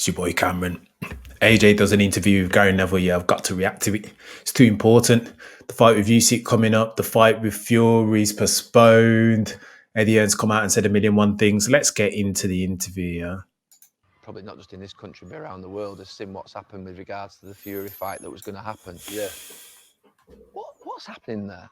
It's your boy Cameron. AJ does an interview with Gary Neville. Yeah, I've got to react to it. It's too important. The fight with Usyk coming up. The fight with Fury's postponed. Eddie Hearn's come out and said 1,000,001 things. Let's get into the interview, yeah. Probably not just in this country, but around the world, has seen what's happened with regards to the Fury fight that was going to happen. Yeah. What's happening there?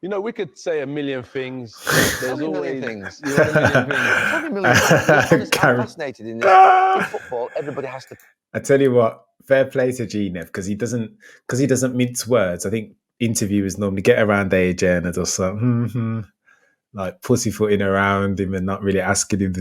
You know, we could say a million things. Tell There's me a always million things. You want a million things. Tell me a million things. Honestly, I'm fascinated in this. In football, everybody has to. I tell you what, fair play to Gnev because he doesn't mince words. I think interviewers normally get around AJ and are just like pussyfooting around him and not really asking him.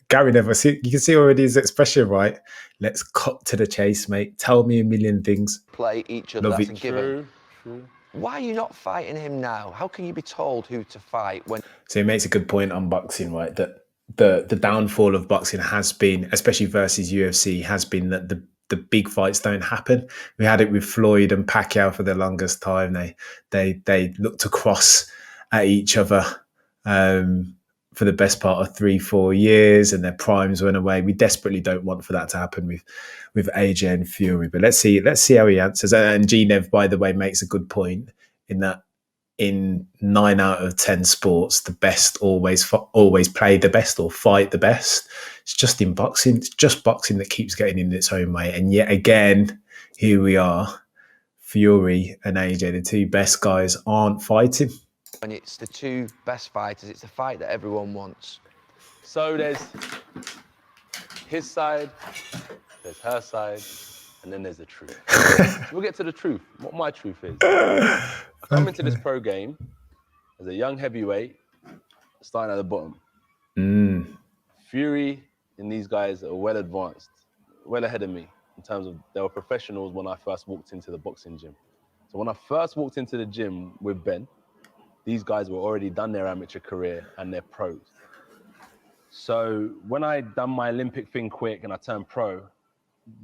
Gary Neville, you can see already his expression, right? Let's cut to the chase, mate. Tell me a million things. Play each other. Love That's it. a given. True. Why are you not fighting him now? How can you be told who to fight when? So he makes a good point on boxing, right? That the downfall of boxing has been, especially versus UFC, has been that the big fights don't happen. We had it with Floyd and Pacquiao for the longest time. They looked across at each other for the best part of 3-4 years, and their primes went away. We desperately don't want for that to happen with AJ and Fury. But let's see how he answers. And Gnev, by the way, makes a good point in that in 9 out of 10 sports, the best always play the best or fight the best. It's just in boxing. It's just boxing that keeps getting in its own way. And yet again, here we are. Fury and AJ, the two best guys, aren't fighting. When it's the two best fighters, it's the fight that everyone wants. So there's his side, there's her side, and then there's the truth. We'll get to the truth, what my truth is. I come into this pro game as a young heavyweight, starting at the bottom. Fury and these guys are well advanced, well ahead of me in terms of they were professionals when I first walked into the boxing gym. So when I first walked into the gym with Ben, these guys were already done their amateur career and they're pros. So when I done my Olympic thing quick and I turned pro,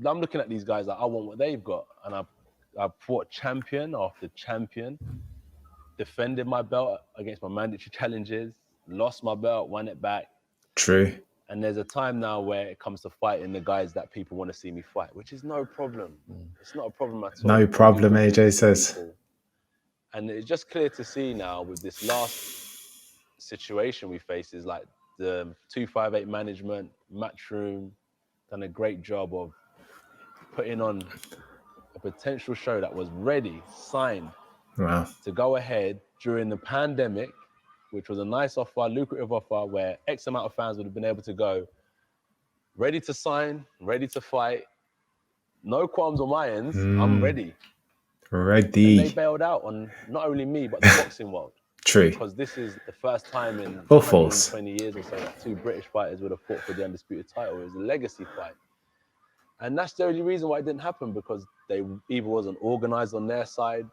I'm looking at these guys like I want what they've got. And I fought champion after champion, defended my belt against my mandatory challenges, lost my belt, won it back. True. And there's a time now where it comes to fighting the guys that people want to see me fight, which is no problem. It's not a problem at all. No problem, AJ says. People. And it's just clear to see now with this last situation we face is like the 258 management, Matchroom, done a great job of putting on a potential show that was ready, signed to go ahead during the pandemic, which was a nice offer, lucrative offer, where X amount of fans would have been able to go, ready to sign, ready to fight, no qualms on my ends, I'm ready. Ready. And they bailed out on not only me, but the boxing world. True. Because this is the first time in Or false. 120 years or so that two British fighters would have fought for the undisputed title. It was a legacy fight. And that's the only reason why it didn't happen, because they either wasn't organized on their side,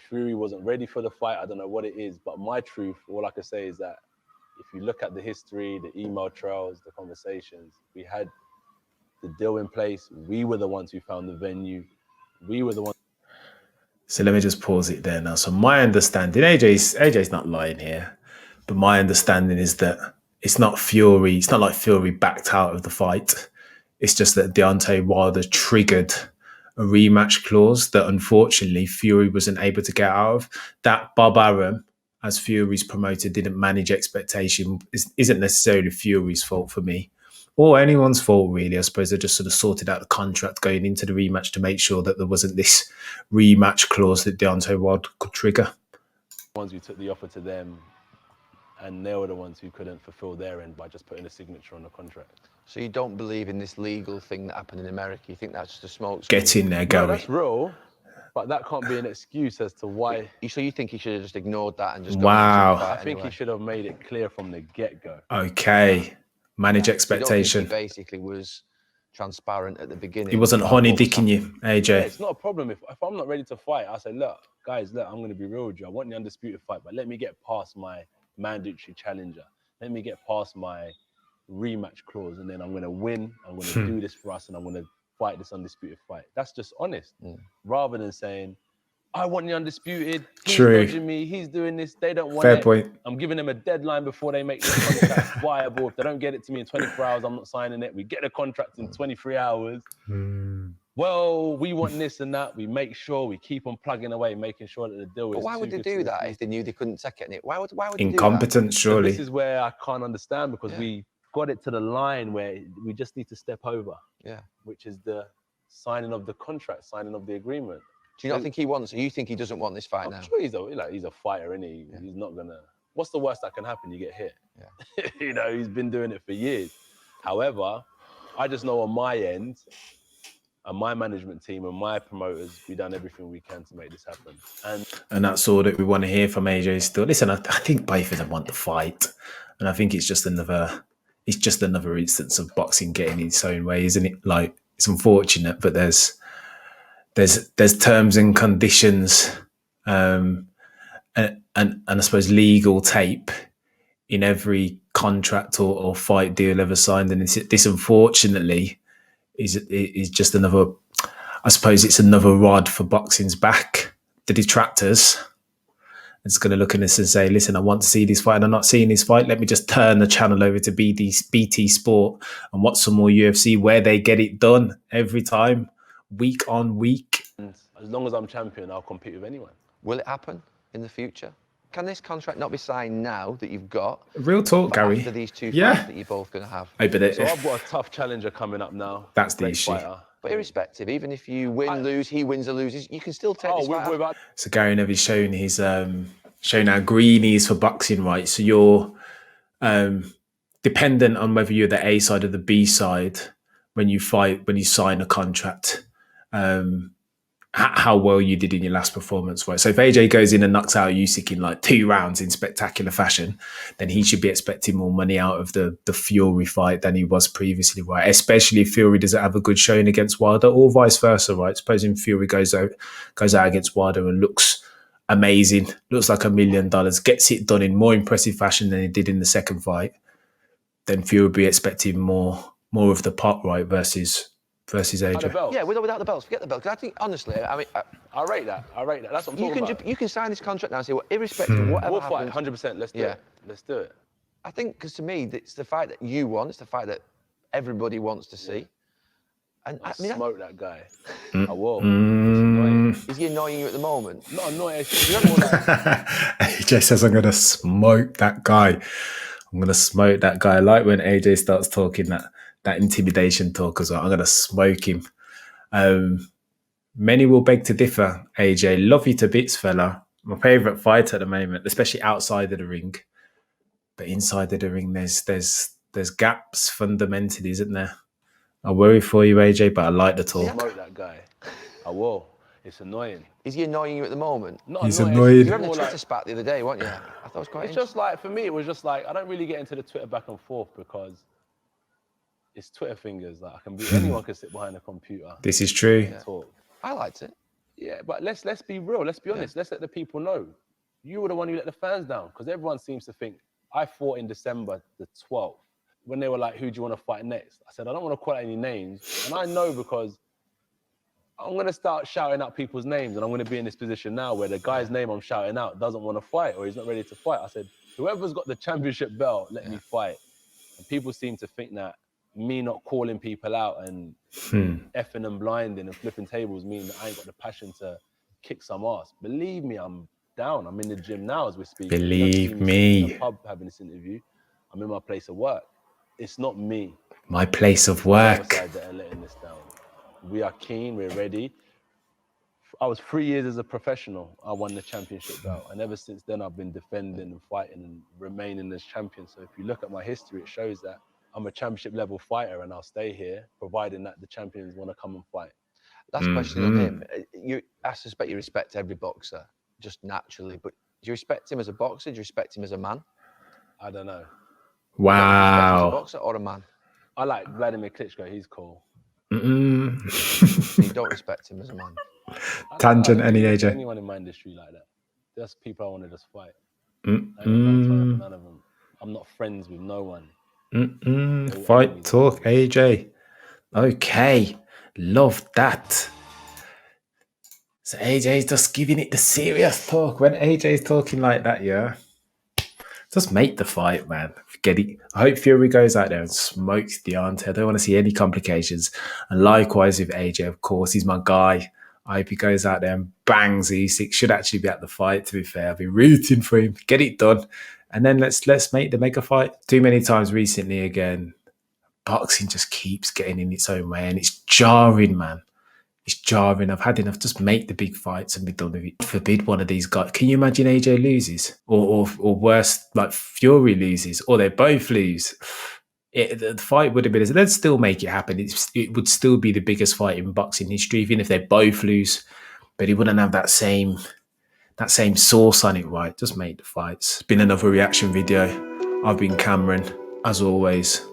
Fury wasn't ready for the fight, I don't know what it is, but my truth, all I can say is that if you look at the history, the email trails, the conversations, we had the deal in place, we were the ones who found the venue, we were the ones. So let me just pause it there now. So my understanding, AJ's not lying here, but my understanding is that it's not Fury. It's not like Fury backed out of the fight. It's just that Deontay Wilder triggered a rematch clause that unfortunately Fury wasn't able to get out of. That Bob Arum, as Fury's promoter, didn't manage expectation isn't necessarily Fury's fault for me. Or anyone's fault, really. I suppose they just sort of sorted out the contract going into the rematch to make sure that there wasn't this rematch clause that Deontay Wilder could trigger. Ones who took the offer to them, and they were the ones who couldn't fulfill their end by just putting a signature on the contract. So you don't believe in this legal thing that happened in America? You think that's just a smoke? Get in there, Gary. No, that's real, but that can't be an excuse as to why. So you think he should have just ignored that and just Wow. gone I think he should have made it clear from the get-go. Okay. Manage expectation. He basically was transparent at the beginning. He wasn't honey dicking you, AJ. Yeah, it's not a problem. If I'm not ready to fight, I say, look, guys, I'm going to be real with you. I want the undisputed fight, but let me get past my mandatory challenger. Let me get past my rematch clause, and then I'm going to win. I'm going to do this for us, and I'm going to fight this undisputed fight. That's just honest. Rather than saying, I want the undisputed. He's True. dodging me. He's doing this. They don't want Fair it. point. I'm giving them a deadline before they make the contract viable. If they don't get it to me in 24 hours, I'm not signing it. We get the contract in 23 hours. Well, we want this and that. We make sure we keep on plugging away, making sure that the deal is. But why would they do that if they knew they couldn't take it? Why would they do that? Incompetence, So surely. this is where I can't understand, because we got it to the line where we just need to step over. Yeah. Which is the signing of the contract, signing of the agreement. Do you not think he wants it? You think he doesn't want this fight now? I'm sure he's a fighter, isn't he? Yeah. He's not gonna. What's the worst that can happen? You get hit. Yeah. You know, he's been doing it for years. However, I just know on my end, and my management team and my promoters, we've done everything we can to make this happen. And that's all that we want to hear from AJ still. Listen, I think both of them want the fight. And I think it's just another instance of boxing getting its own way, isn't it? Like, it's unfortunate, but there's terms and conditions, and I suppose legal tape in every contract or fight deal ever signed. And this unfortunately is just another, I suppose it's another rod for boxing's back. The detractors, it's going to look at this and say, listen, I want to see this fight and I'm not seeing this fight. Let me just turn the channel over to BT Sport and watch some more UFC, where they get it done every time, week on week. And as long as I'm champion, I'll compete with anyone. Will it happen in the future? Can this contract not be signed now that you've got? Real talk, Gary. After these two fights that you're both going to have. So I've got a tough challenger coming up now. That's the issue. Fighter. But irrespective, even if you win, lose, he wins or loses, you can still take this fight. So Gary Neville's shown his shown how green he is for boxing, right? So you're dependent on whether you're the A side or the B side when you sign a contract. How well you did in your last performance, right? So if AJ goes in and knocks out Usyk in like 2 rounds in spectacular fashion, then he should be expecting more money out of the Fury fight than he was previously, right? Especially if Fury doesn't have a good showing against Wilder, or vice versa, right? Supposing Fury goes out against Wilder and looks amazing, looks like $1 million, gets it done in more impressive fashion than he did in the second fight, then Fury will be expecting more of the pot, right? Versus AJ. Yeah, without the belts, forget the belts. I think, honestly, I mean, I rate that. That's what I'm talking about. You can sign this contract now and say, well, irrespective of whatever happens. We'll fight 100%. Let's do it. Let's do it. I think, because to me, it's the fight that you want. It's the fight that everybody wants to see. And I smoke that guy. I will. Is he annoying you at the moment? Not annoying. AJ says, I'm going to smoke that guy. I'm going to smoke that guy. I like when AJ starts talking that intimidation talk as well. I'm going to smoke him. Many will beg to differ, AJ. Love you to bits, fella. My favourite fighter at the moment, especially outside of the ring. But inside of the ring, there's gaps fundamentally, isn't there? I worry for you, AJ, but I like the talk. Smoke that guy. I will. It's annoying. Is he annoying you at the moment? Not He's annoying. annoyed. You were having a Twitter spat the other day, weren't you? I thought it was quite It's just like, for me, it was just like, I don't really get into the Twitter back and forth because it's Twitter fingers. Like, anyone can sit behind a computer. This is true. And talk. I liked it. Yeah, but let's be real. Let's be honest. Let's let the people know. You were the one who let the fans down, because everyone seems to think I fought in December the 12th. When they were like, who do you want to fight next? I said, I don't want to call out any names. And I know, because I'm going to start shouting out people's names, and I'm going to be in this position now where the guy's name I'm shouting out doesn't want to fight, or he's not ready to fight. I said, whoever's got the championship belt, let me fight. And people seem to think that me not calling people out and effing and blinding and flipping tables mean that I ain't got the passion to kick some ass. Believe me, I'm down. I'm in the gym now as we speak. Believe me. In the pub having this interview. I'm in my place of work. It's not me. My place of work. That are letting this down. We are keen. We're ready. I was 3 years as a professional. I won the championship belt, and ever since then, I've been defending and fighting and remaining as champion. So if you look at my history, it shows that I'm a championship level fighter, and I'll stay here, providing that the champions want to come and fight. Last question on him. I suspect you respect every boxer, just naturally, but do you respect him as a boxer? Do you respect him as a man? I don't know. Wow. As a boxer or a man? I like Vladimir Klitschko. He's cool. So you don't respect him as a man? Tangent, any AJ? Anyone in my industry like that. There's people I want to just fight. None of them. I'm not friends with no one. Fight talk, AJ. Okay. Love that. So AJ's just giving it the serious talk. When AJ's talking like that, yeah, just make the fight, man. Forget it. I hope Fury goes out there and smokes Deontay. I don't want to see any complications. And likewise with AJ, of course, he's my guy. I hope he goes out there and bangs Usyk. Should actually be at the fight, to be fair. I'll be rooting for him. Get it done. And then let's make the mega fight. Too many times recently again, boxing just keeps getting in its own way. And it's jarring, man. It's jarring. I've had enough. Just make the big fights and be done with it. Forbid one of these guys. Can you imagine AJ loses? Or worse, like Fury loses, or they both lose. The fight would have been, let's still make it happen. It would still be the biggest fight in boxing history, even if they both lose. But it wouldn't have that same sauce on it, right? Just make the fights. Been another reaction video. I've been Cameron, as always.